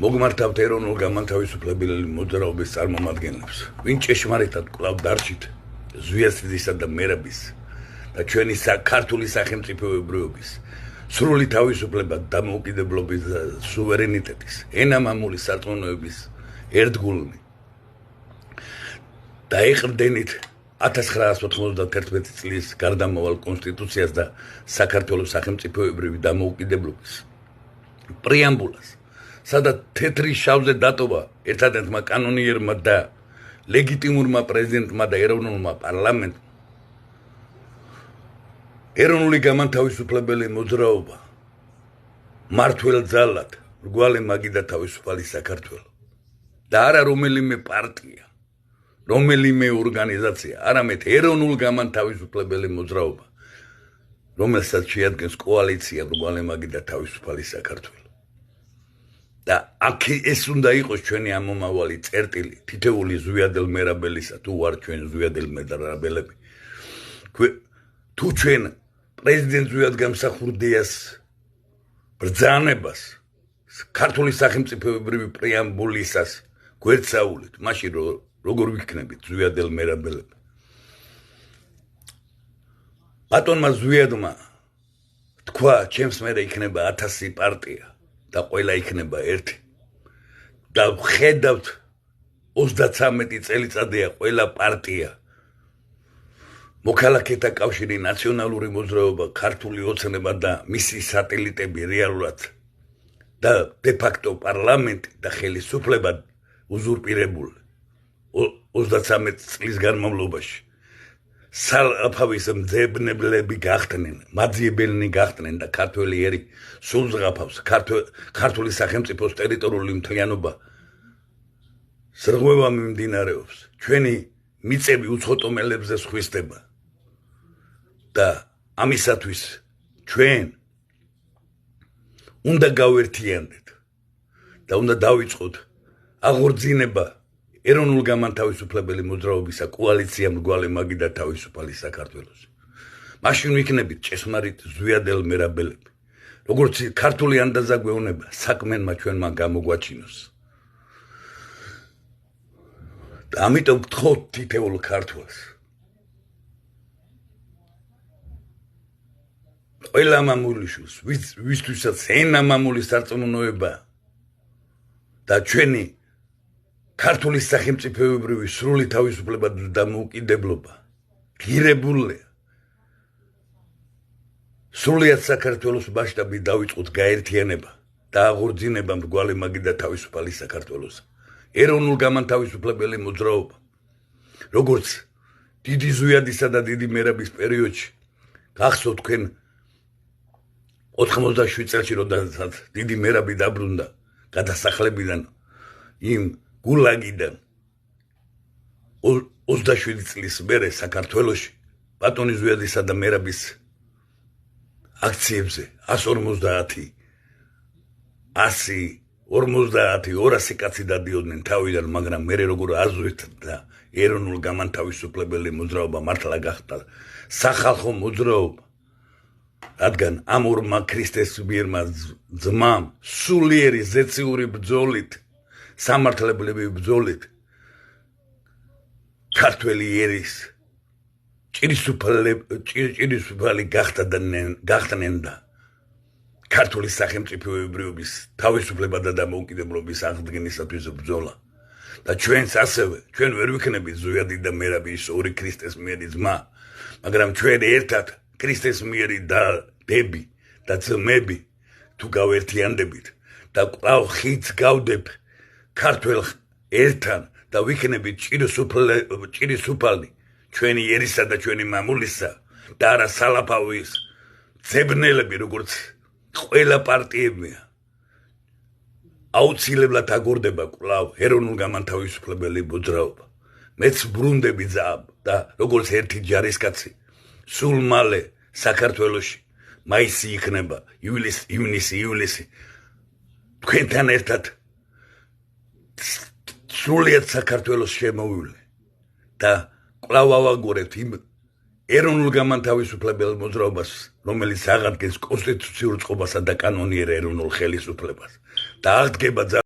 მოგმართავთ ეროვნულ განმათავისუფლებელი მოძრაობის წარმომადგენლებს, ვინ ჭეშმარიტად კვლავ დარჩით ზვიასიდისა და მერაბის და ჩვენი ქართული სახელმწიფოებრიობის სრული თავისუფლება, დამოუკიდებლობის და სუვერენიტეტის, ენამამული სარწმუნოების ერთგულნი და ეყრდენით 1991 წლის გარდამავალ კონსტიტუციას და საქართველოს სახელმწიფოებრივი დამოუკიდებლობის პრეამბულას, სადაც თეთრი შავზე დატოვა ერთადერთმა კანონიერმა და ლეგიტიმურმა პრეზიდენტმა და ეროვნულმა პარლამენტმა ეროვნული განმათავისუფლებელი მოძრაობა მართლ ძალად რგვალი მაგი და თავისუფალი საქართველო და არა რომელიმე პარტია, რომელიმე ორგანიზაცია, არამედ ეროვნულ განმათავისუფლებელი მოძრაობა, რომელსაც შეადგენს კოალიცია რგვალი მაგი და თავისუფალი საქართველო. და აქ ეს უნდა იყოს ჩვენი ამომავალი წერტილი, თითეული ზვიადელ მერაბელისა, თუ ვარ ჩვენ ზვიადელ მერაბელები. თუ ჩვენ პრეზიდენტ ზვიად გამსახურდიას ბრძანებას ქართული სახელმწიფოებრივი პრეამბულისას გვერდსაულით, მაშინ როგორ ვიქნებით ზვიადელ მერაბელები? ბატონმა ზვიადმა თქვა, ჩემს მერე იქნება 1000 პარტია და ყველა იქნება ერთი. და ხედავთ 33 წელიწადია ყველა პარტია, მოქალაქეთა კავშირი, ნაციონალური მოძრაობა, ქართული ოცნება და მისი სატელიტები რეალურად და დე-ფაქტო პარლამენტი და ხელისუფლება უზურპირებული 33 წლის განმავლობაში. სალაფავის მძებნებლები გახდნენ, მაძიებელნი გახდნენ და ქართველი ერი სულ ზღაფავს ქართული სახელმწიფოს ტერიტორიული მთლიანობა სრღვევა მიმდინარეობს. ჩვენი მიწები უცხოტომელებზე სხვისდება და ამისათვის ჩვენ უნდა გავერთიანდეთ და უნდა დავიწყოთ აღორძინება ეროვნულ განმათავისუფლებელი მოძრაობისა კოალიცია მრგვალი მაგი და თავისუფალი საქართველოს. მაშინ ვიქნებით ჭეშმარიტ ზვიადელ მერაბელები, როგორც ქართული ანდაზა გვეუბნება საქმენმა ჩვენმა გამოგვაჩინოს. და ამიტომ გთხოვთ თითოეულ ქართველს, ყველა მამულიშვილს, ვისთვისაც ენამამული სარწმუნოება და ჩვენი ქართული სახელმწიფოებრივი სრული თავისუფლება და დამოუკიდებლობა ღირებულია. სრულიად საქართველოს მასშტაბით დავიწყოთ გაერთიანება და აღორძინება მრგვალი მაგი და თავისუფალი საქართველოს. ეროვნულ განმათავისუფლებელი მოძრაობა, როგორც დიდი ზვიადისა და დიდი მერაბის პერიოდში, გახსოვთ თქვენ 87 წელში, როდესაც დიდი მერაბი დაბრუნდა გადასახლებიდან იმ გულაგიდან 27 წლის მერე საქართველოში ბატონი ზვიადისა და მერაბის აქციებზე 150 200 კაცი დადიოდნენ თავიდან, მაგრამ მერე როგორ აზრით და ეროვნულ განმათავისუფლებელი მოძრაობა მართლა გახდა სახალხო მოძრაობა, რადგან ამ ორმა ქრისტეს მიერმა ძმამ სულიერი ზეციური ბრძოლით, სამართლებლები ბრძოლით ქართველი ერის ჭირისუფალი გახდნენ და ქართული სახელმწიფოებრიობის თავისუფლება და დამოუკიდებლობის აღდგენისათვის ბრძოლა. და ჩვენც ასევე, ჩვენ ვერ ვიქნებით ზვიადი და მერაბი ის ორი ქრისტეს მიერი ძმა, მაგრამ ჩვენ ერთად ქრისტეს მიერი და დები და ძმები თუ გავერთიანდებით და კვლავ ხიდს გავდებ ქართველ ერთან და ვიქნებით ჭირისუფალი ჩვენი ერისა და ჩვენი მამულისა და არა სალაფავის ძებნელები, როგორც ყველა პარტიებია, აუცილებლად აგორდება კვლავ ეროვნულ განმათავისუფლებელი მოძრაობა. მეც ბრუნდები და როგორც ერთი ჯარისკაცი სულ მალე საქართველოში მაისი იქნება, ივნისი თქვენთან ერთად სრულიად საქართველოს შემოვივლე და კვლავ ავაგორებთ იმ ეროვნულ განმათავისუფლებელ მოძრაობას, რომელიც აღადგენს კონსტიტუციურ წყობასა და კანონიერ ეროვნულ ხელისუფლებას და აღდგება